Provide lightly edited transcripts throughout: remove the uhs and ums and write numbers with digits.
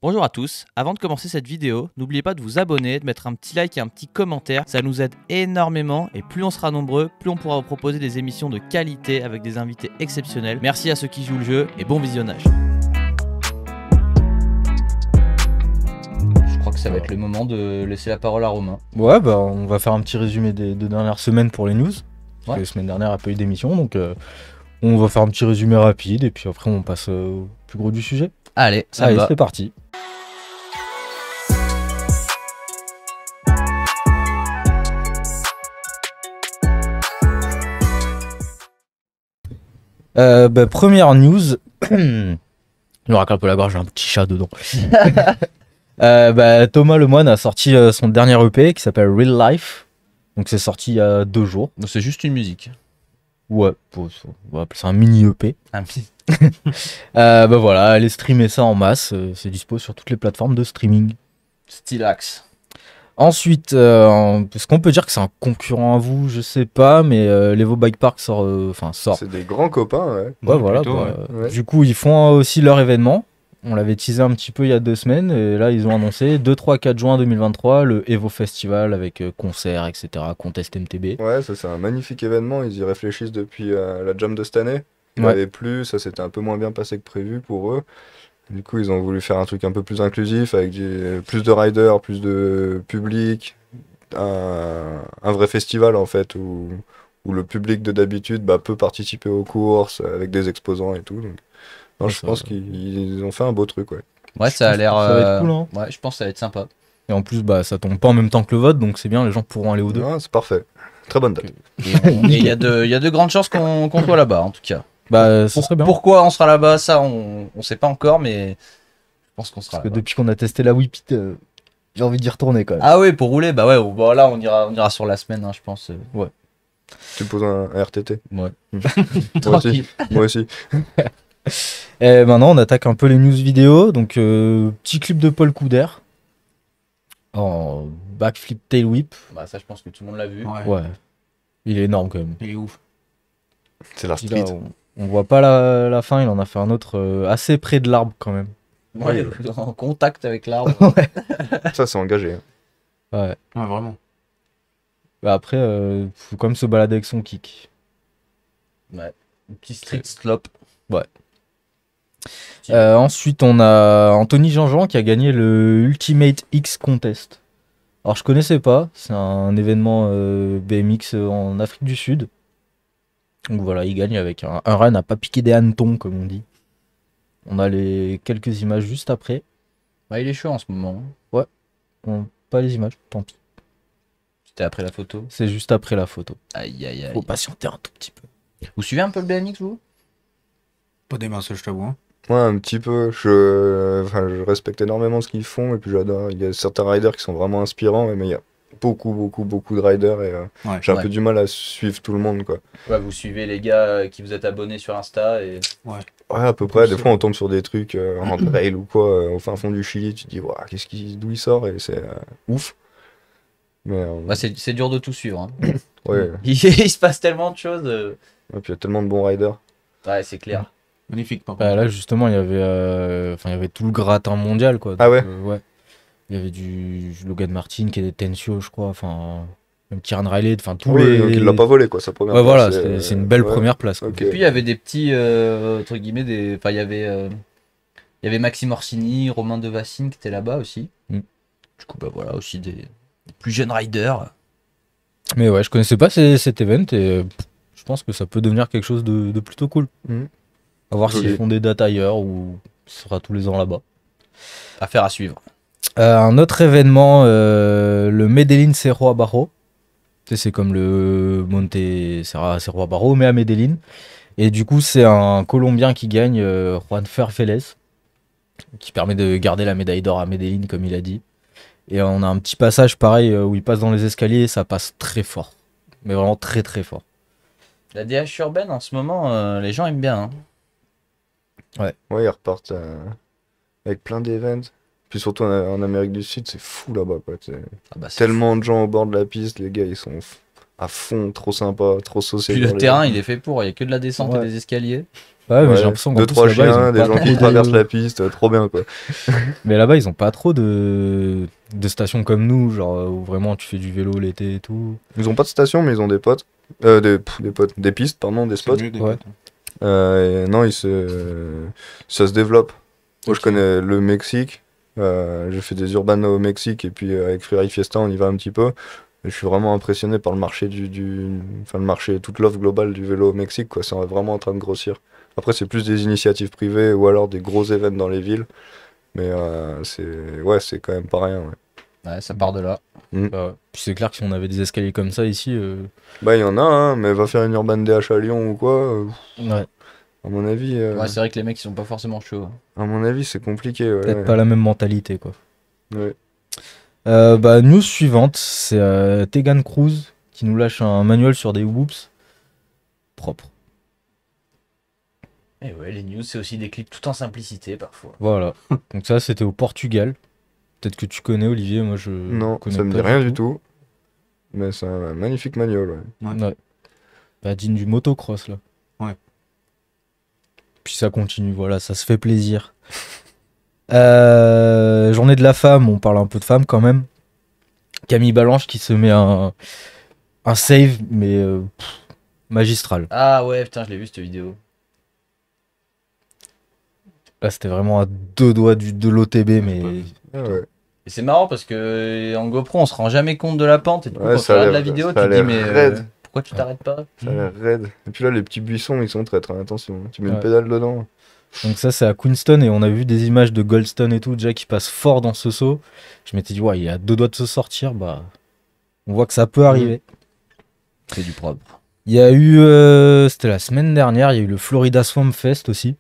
Bonjour à tous, avant de commencer cette vidéo, n'oubliez pas de vous abonner, de mettre un petit like et un petit commentaire, ça nous aide énormément et plus on sera nombreux, plus on pourra vous proposer des émissions de qualité avec des invités exceptionnels. Merci à ceux qui jouent le jeu et bon visionnage. Je crois que ça va être le moment de laisser la parole à Romain. Ouais, bah on va faire un petit résumé des 2 dernières semaines pour les news. Parce que la semaine dernière, il n'y a pas eu d'émission, donc on va faire un petit résumé rapide et puis après on passe au plus gros du sujet. Allez, ça va. C'est parti. Première news. Je me racle un peu la gorge, j'ai un petit chat dedans. Thomas Lemoine a sorti son dernier EP qui s'appelle Real Life. Donc c'est sorti il y a 2 jours. C'est juste une musique. Ouais, on va appeler ça un mini EP. Voilà, allez streamer ça en masse. C'est dispo sur toutes les plateformes de streaming. Stylax. Ensuite, est-ce qu'on peut dire que c'est un concurrent à vous? Je sais pas, mais l'Evo Bike Park sort. C'est des grands copains, ouais. Ouais, voilà. plutôt, ouais. Du coup, ils font aussi leur événement. On l'avait teasé un petit peu il y a 2 semaines. Et là, ils ont annoncé 2, 3, 4 juin 2023 le Evo Festival avec concerts, etc. Contest MTB. Ouais, ça c'est un magnifique événement. Ils y réfléchissent depuis la jam de cette année. Il Ouais. avait plu, ça s'était un peu moins bien passé que prévu pour eux. Du coup, ils ont voulu faire un truc un peu plus inclusif avec plus de riders, plus de public. Un vrai festival en fait où le public de d'habitude peut participer aux courses avec des exposants et tout. Donc, non, Ouais, je ça pense va. qu'ils ont fait un beau truc, ouais. Ouais, ça a l'air. Ça va être cool, hein. Ouais, je pense que ça va être sympa. Et en plus, ça tombe pas en même temps que le vote, donc c'est bien, les gens pourront aller aux deux. Ouais, c'est parfait. Très bonne date. Et il y a de grandes chances qu'on soit là-bas, en tout cas. Ça serait bien. Pourquoi on sera là-bas, ça, on sait pas encore, mais je pense qu'on sera Parce que là-bas. depuis qu'on a testé la Whippet, j'ai envie d'y retourner quand même. Ah oui, pour rouler, bah ouais, là on ira sur la semaine, hein, je pense. Tu poses un RTT. Ouais. Moi aussi. Tranquille. Moi aussi. Et maintenant, on attaque un peu les news vidéo. Donc, petit clip de Paul Couder en backflip tail whip. Bah ça, je pense que tout le monde l'a vu. Ouais, il est énorme quand même. Il est ouf. C'est la Puis là, street. on voit pas la fin, il en a fait un autre assez près de l'arbre quand même. Ouais, en contact avec l'arbre. Ça, c'est engagé. Ouais. Ouais, vraiment. Après, faut quand même se balader avec son kick. Ouais. Un petit street slop. Ensuite, on a Anthony Jean-Jean qui a gagné le Ultimate X Contest. Alors, je connaissais pas, c'est un événement BMX en Afrique du Sud. Donc voilà, il gagne avec un run à pas piquer des hannetons, comme on dit. On a quelques images juste après. Bah il est chaud en ce moment. Pas les images, tant pis. C'était après la photo. C'est juste après la photo. Aïe aïe aïe. Faut patienter un tout petit peu. Vous suivez un peu le BMX, vous? Pas des masses, je t'avoue. Hein. Ouais, un petit peu. Je respecte énormément ce qu'ils font et puis j'adore. Il y a certains riders qui sont vraiment inspirants, mais il y a beaucoup de riders et Ouais. j'ai un Ouais. peu du mal à suivre tout le monde, quoi. Ouais, vous suivez les gars qui vous êtes abonnés sur Insta et. Ouais, à peu près. Des fois, on tombe sur des trucs en trail ou quoi, au fin fond du Chili. Tu te dis, Ouah, d'où il sort et c'est ouf. Mais Bah, c'est dur de tout suivre. Hein. ouais, Il se passe tellement de choses. et puis il y a tellement de bons riders. Ouais, c'est clair. Magnifique, par contre. Là, justement, il y avait tout le gratin mondial, quoi. Ah ouais? Ouais. Il y avait du Logan Martin, qui est Tensio, je crois. Enfin, même Kieran Riley. Enfin, tous Oui, les. donc il l'a pas volé, quoi, sa première Ouais, place. voilà, c'est une belle ouais. première place, quoi. Ok. Et puis il y avait des petits, entre guillemets, enfin il y avait Maxime Orsini, Romain Devassine qui étaient là-bas aussi. Mm. Du coup, bah voilà, aussi des plus jeunes riders. Mais ouais, je connaissais pas cet event et je pense que ça peut devenir quelque chose de plutôt cool. Mhm. À voir Joli. s'ils font des dates ailleurs ou ce sera tous les ans là-bas. Affaire à suivre. Un autre événement, le Medellín Cerro Barro. Tu sais, c'est comme le Monte Cerro Barro, mais à Medellín. Et du coup, c'est un Colombien qui gagne, Juanfer Vélez, qui permet de garder la médaille d'or à Medellín, comme il a dit. Et on a un petit passage pareil où il passe dans les escaliers et ça passe très fort. Mais vraiment très très fort. La DH urbaine en ce moment, les gens aiment bien. Hein. Ouais, ils repartent avec plein d'events. Puis surtout en Amérique du Sud, c'est fou là-bas, quoi. Ah bah, c'est Tellement de gens au bord de la piste, les gars, ils sont à fond, trop sympa, trop saucé. Puis le terrain, il est fait pour, il y a que de la descente Ouais. et des escaliers. Ouais, mais Ouais, j'ai l'impression qu'en deux, plus, trois là-bas, ils chiens, ont des pas gens trop qui de- traversent la piste, trop bien quoi. Mais là-bas, ils ont pas trop de stations comme nous, genre où vraiment tu fais du vélo l'été et tout. Ils ont pas de station, mais ils ont des potes. Des potes, des pistes, pardon, des C'est spots. mieux des Ouais. potes. Et non, ça se développe. Moi, je Ok. connais le Mexique. J'ai fait des urbanes au Mexique et puis avec Free Fiesta, on y va un petit peu. Et je suis vraiment impressionné par le marché enfin le marché, toute l'offre globale du vélo au Mexique, quoi. C'est vraiment en train de grossir. Après, c'est plus des initiatives privées ou alors des gros événements dans les villes. Mais c'est quand même pas rien. Ouais. Ouais, ça part de là. Bah, puis c'est clair que si on avait des escaliers comme ça ici, Bah, il y en a, hein, mais va faire une Urban DH à Lyon ou quoi. ouais, À mon avis, Ouais, c'est vrai que les mecs, ils sont pas forcément chauds. c'est compliqué. Ouais, peut-être ouais. pas la même mentalité quoi. Ouais. Bah, news suivante, c'est Tegan Cruz qui nous lâche un manuel sur des whoops propres. Et ouais, les news, c'est aussi des clips tout en simplicité parfois. Voilà. Donc ça, c'était au Portugal. Peut-être que tu connais Olivier, moi je Non, connais ça me pas dit rien du tout. Mais c'est un magnifique manuel. Ouais. Ouais. Bah, digne du motocross là. Ouais. Puis ça continue, voilà, ça se fait plaisir. Journée de la femme, on parle un peu de femmes quand même. Camille Balanche qui se met un save, mais magistral. Ah ouais, putain, je l'ai vu cette vidéo. Là, c'était vraiment à deux doigts de l'OTB, mais Ah ouais. Et c'est marrant parce que en GoPro, on se rend jamais compte de la pente. Et du coup, Ouais, quand ça tu a regardes la l'air- vidéo, ça tu a te dis, l'air mais raide. pourquoi tu t'arrêtes pas? Ça a l'air raide. Et puis là, les petits buissons, ils sont traîtres. Hein, attention, tu mets Ouais. une pédale dedans. donc ça, c'est à Queenston et on a vu des images de Goldstone et tout, déjà qui passe fort dans ce saut. Je m'étais dit, ouais, il est à deux doigts de se sortir, bah, on voit que ça peut arriver. C'est du propre. Il y a eu, c'était la semaine dernière, il y a eu le Florida Swamp Fest aussi.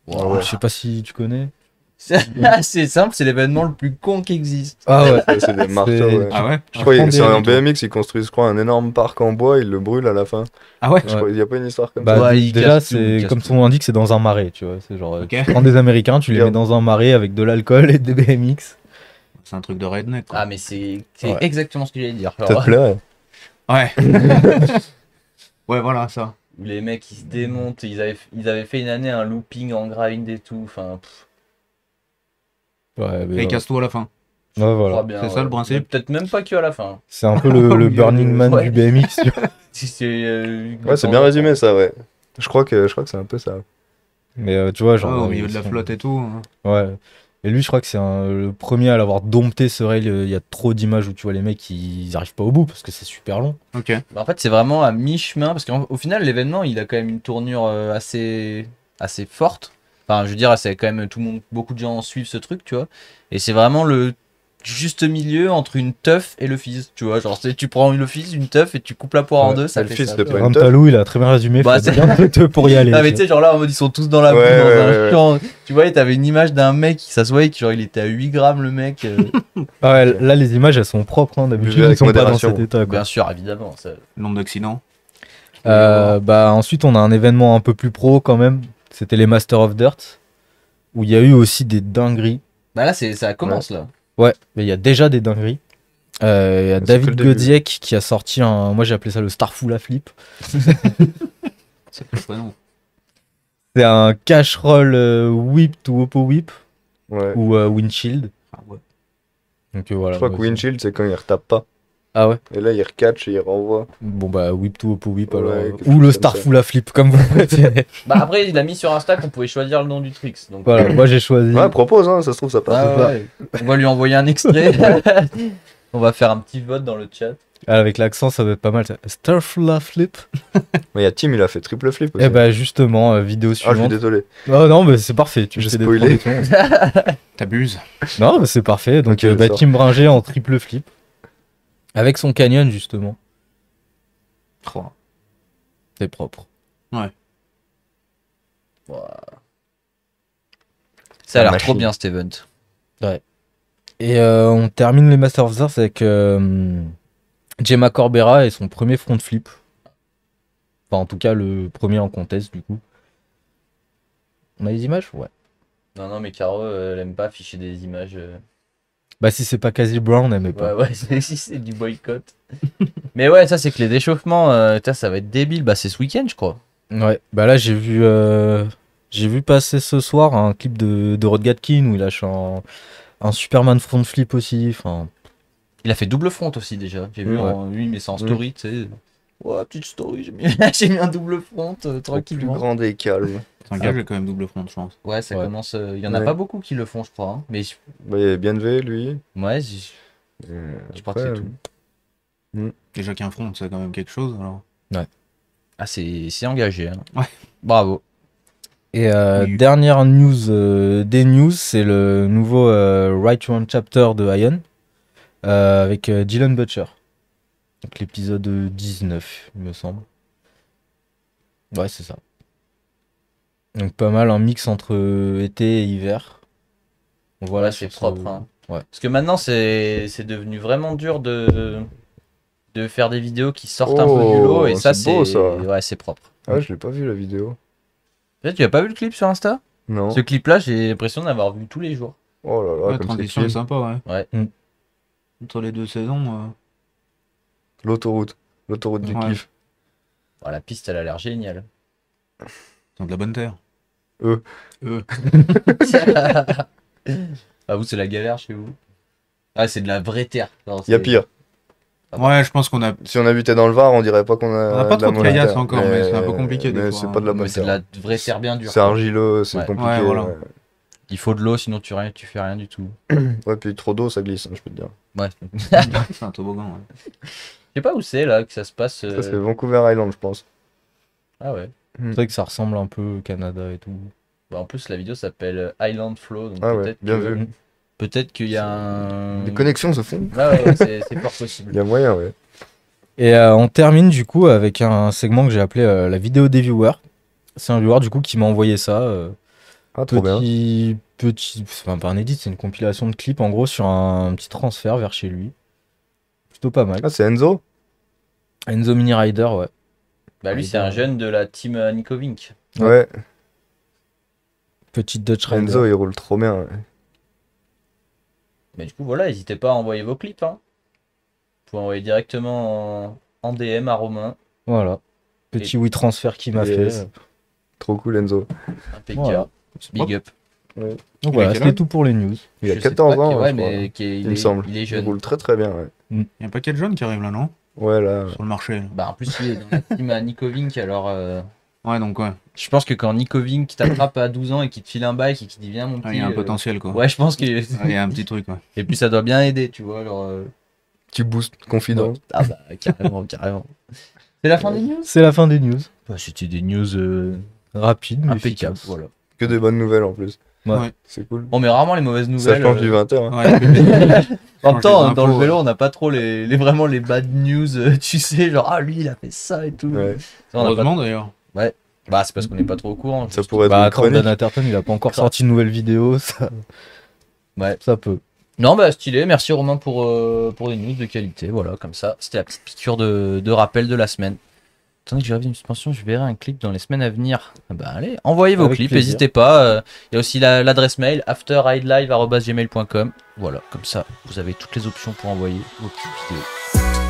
Ouais. Je sais pas si tu connais. C'est simple, c'est l'événement le plus con qui existe. Ah ouais. Ça, c'est des marteaux. Ouais. Ah ouais? Je crois prends que c'est des en rideaux. BMX, ils construisent, je crois, un énorme parc en bois, ils le brûlent à la fin. Ah ouais? Je crois, il n'y a pas une histoire comme Bah, ça. Ouais, il déjà, casse tout, il c'est casse comme tout. son nom l'indique, c'est dans un marais, tu vois. C'est genre, Ok. tu prends des Américains, tu les mets dans un marais avec de l'alcool et des BMX. C'est un truc de redneck, quoi. Ah, mais c'est Ouais. exactement ce que j'allais dire. Ça te Alors, plairait? Ouais. Ouais, voilà, ça. où les mecs ils se démontent, ils avaient fait une année un looping en grind et tout. Enfin, Ouais, mais Et casse tout à la fin. ouais, je voilà. crois bien. C'est ça, le principe. Mais peut-être même pas que à la fin. C'est un peu le Burning Man Ouais. du BMX, tu vois. Si c'est. Ouais, c'est bien résumé ça, ouais. Je crois que c'est un peu ça. Mais tu vois, Ouais, genre. au milieu de la flotte et tout. Hein. Ouais. Et lui, je crois que c'est le premier à l'avoir dompté ce rail. Il y a trop d'images où tu vois les mecs, ils arrivent pas au bout parce que c'est super long. Ok. Bah, en fait, c'est vraiment à mi-chemin parce qu'au final, l'événement il a quand même une tournure assez forte. Enfin, je veux dire, c'est quand même tout le monde, beaucoup de gens suivent ce truc, tu vois. Et c'est vraiment le juste milieu entre une teuf et le fizz, tu vois. Genre, tu prends le fizz, une teuf et tu coupes la poire en Ouais, deux, ça le fait fizz, ça. c'est tu pas vois. une Rantalou, il a très bien résumé. Bah, faut c'est- bien peu pour y aller. Ah mais tu tu sais genre là en mode ils sont tous dans la boue Ouais, dans ouais, un ouais. champ. Tu vois, et t'avais une image d'un mec qui s'assoyait qui genre il était à 8 grammes le mec. vois. Ah ouais, là, les images, elles sont propres. Hein. D'habitude, Buvez ils avec sont pas dans modération. cet état. Quoi. Bien sûr, évidemment. Ça... Le nombre d'accidents. Bah, ensuite, on a un événement un peu plus pro quand même. C'était les Masters of Dirt. Où il y a eu aussi des dingueries. Bah là ça commence là. Ouais, mais il y a déjà des dingueries. Il y a C'est que David le début. Godiek qui a sorti un. Moi, j'ai appelé ça le Starful à flip. Ça fait pas non. C'est un cash roll whip to oppo whip Ouais. ou windshield. Ah ouais. Donc voilà. Je crois que moi, windshield, c'est quand il retape pas. Ah ouais. Et là, il recatch et il renvoie. Bon bah whip to oppo whip Ouais, alors. quelque Ou chose le comme Starful à flip comme vous préférez. Bah après il a mis sur Insta qu'on pouvait choisir le nom du tricks. Donc Voilà, moi j'ai choisi. Ouais, propose, hein, ça se trouve, ça passe. Ah ouais, on va lui envoyer un extrait. On va faire un petit vote dans le chat. Avec l'accent, ça doit être pas mal. Ça. Starful à flip. Mais il y a Tim, il a fait triple flip aussi. Et bah justement, vidéo Ah, je suis suivante. désolé. Oh non, mais c'est parfait. Tu J'ai fais des spoilé. transitions. T'abuses. Non, mais c'est parfait. Donc Ok, ça. Tim Bringer en triple flip. Avec son canyon justement. Oh. C'est propre. Ça a l'air machine. trop bien cet event. Et on termine les Masters of Arts avec Gemma Corbera et son premier front flip. Enfin, en tout cas, le premier en contest, du coup. On a les images? Ouais. Non mais Caro elle aime pas afficher des images. Bah, si c'est pas Casey Brown, elle met pas. Ouais, c'est du boycott. Mais ouais, ça, c'est que les déchauffements, putain, ça va être débile. Bah, c'est ce week-end, je crois. Ouais, bah là, j'ai vu passer ce soir un clip de Rod Gatkin où il lâche un Superman front flip aussi. Enfin, Il a fait double front aussi, déjà. J'ai vu, Ouais. lui, mais c'est en story, tu sais. Ouais, petite story, j'ai mis, j'ai mis un double front, Au plus tranquillement. grand des calmes. C'est un gars qui a quand même double front, je pense. Ouais, ça Ouais. commence. Il y en a Ouais. pas beaucoup qui le font, je crois. Hein. Mais Bah, il y a Bienve, lui. ouais, Et je crois que après, c'est tout. Déjà qu'un front, c'est quand même quelque chose, alors. Ah, c'est engagé. Hein. Ouais. Bravo. et Oui. dernière news des news, c'est le nouveau Right One Chapter de Iron avec Dylan Butcher. Donc l'épisode 19, il me semble. Ouais, c'est ça. Donc pas mal un mix entre été et hiver. On voit Ouais, là c'est sur propre. ce- Hein. Ouais. Parce que maintenant, c'est devenu vraiment dur de faire des vidéos qui sortent un peu du lot. Et ça, c'est beau, ça. Ouais, c'est propre. Ah, je l'ai pas vu la vidéo. Peut-être tu as pas vu le clip sur Insta? Non. Ce clip-là, j'ai l'impression d'avoir vu tous les jours. Oh là là, La comme c'est transition est clean. sympa, ouais. Ouais. Entre les deux saisons, L'autoroute. L'autoroute du Ouais. kiff. Oh, la piste, elle a l'air géniale. ils ont de la bonne terre. Ah, vous, c'est la galère chez vous? Ah, c'est de la vraie terre. Genre, Il y a c'est- pire. Ah bah. Ouais, je pense qu'on a. Si on habitait dans le Var, on dirait pas qu'on a. On a pas de la trop de mauvaise caillasse terre. encore, mais c'est un peu compliqué des Mais fois, c'est hein. pas de la Mais bonne c'est de terre. la vraie terre bien dure. C'est quoi. argileux, c'est Ouais. compliqué. Ouais, voilà. Ouais. Il faut de l'eau, sinon tu fais rien du tout. Ouais, puis trop d'eau, ça glisse, hein, je peux te dire. Ouais. C'est un toboggan, ouais. Je sais pas où c'est là que ça se passe. Ça, c'est Vancouver Island, je pense. Ah ouais. C'est vrai que ça ressemble un peu au Canada et tout. Bah, en plus, la vidéo s'appelle Island Flow. Donc Ah ouais, peut-être bien que... vu. Peut-être qu'il y a un. Les connexions se font. Ouais, c'est fort possible. Il y a moyen, ouais. Et on termine du coup avec un segment que j'ai appelé la vidéo des viewers. C'est un viewer du coup qui m'a envoyé ça. Ah, trop bien. Petit, enfin pas un edit, c'est une compilation de clips en gros sur un petit transfert vers chez lui. Plutôt pas mal. Ah, c'est Enzo? Enzo Mini Rider, ouais. Bah, lui, c'est un jeune de la team Nico Vink. Ouais. Ouais. Petite Dutch Rider. Enzo, il roule trop bien. Ouais. Mais du coup, voilà, n'hésitez pas à envoyer vos clips. Hein. Vous pouvez envoyer directement en DM à Romain. Voilà. Petit WeTransfer qui m'a Yes. fait. Trop cool, Enzo. Impeccable. Voilà. Big up. Ouais. Donc Il a voilà, quel c'était âge tout pour les news. Il a Je sais 14 pas ans, qui- ouais, je crois. mais Il me semble. il est Il jeune. roule très très bien, ouais. Il y a un paquet de jeunes qui arrivent là, non? Ouais, là. Sur le marché. Là. Bah, en plus, il est dans la team à Nico Vink, alors Ouais, donc ouais. je pense que quand Nico Vink t'attrape à 12 ans et qu'il te file un bike et qu'il dit viens mon petit. Il y a un potentiel, quoi. Ouais, je pense que. Il y a un petit truc, ouais. Et puis ça doit bien aider, tu vois. Alors, Tu boostes confidence. Ah bah, carrément, carrément. C'est la fin des news? C'est la fin des news. Bah, c'était des news Rapide, mais impeccables. efficace. Voilà. Que des bonnes nouvelles en plus. Ouais. C'est cool. On met rarement les mauvaises Ça nouvelles. change du 20h. Hein. Ouais. En même Change temps, les dans le infos, vélo, on n'a pas trop vraiment les bad news, tu sais, genre, ah lui, il a fait ça et tout. Ouais. Ça, on a pas- Heureusement, d'ailleurs. Bah, c'est parce qu'on n'est pas trop au courant. Ça juste. pourrait être Bah une attends, chronique. Dan Atherton, il a pas encore sorti une nouvelle vidéo, ça. Ouais. Ça peut. Non, bah, stylé. Merci Romain pour les news de qualité. Voilà, comme ça. C'était la petite piqûre de rappel de la semaine. Attendez que je revienne une suspension, je verrai un clip dans les semaines à venir. Ah bah allez, envoyez vos Avec clips, plaisir. n'hésitez pas. Il y a aussi l'adresse mail afterridelive@gmail.com. Voilà, comme ça, vous avez toutes les options pour envoyer vos petites vidéos.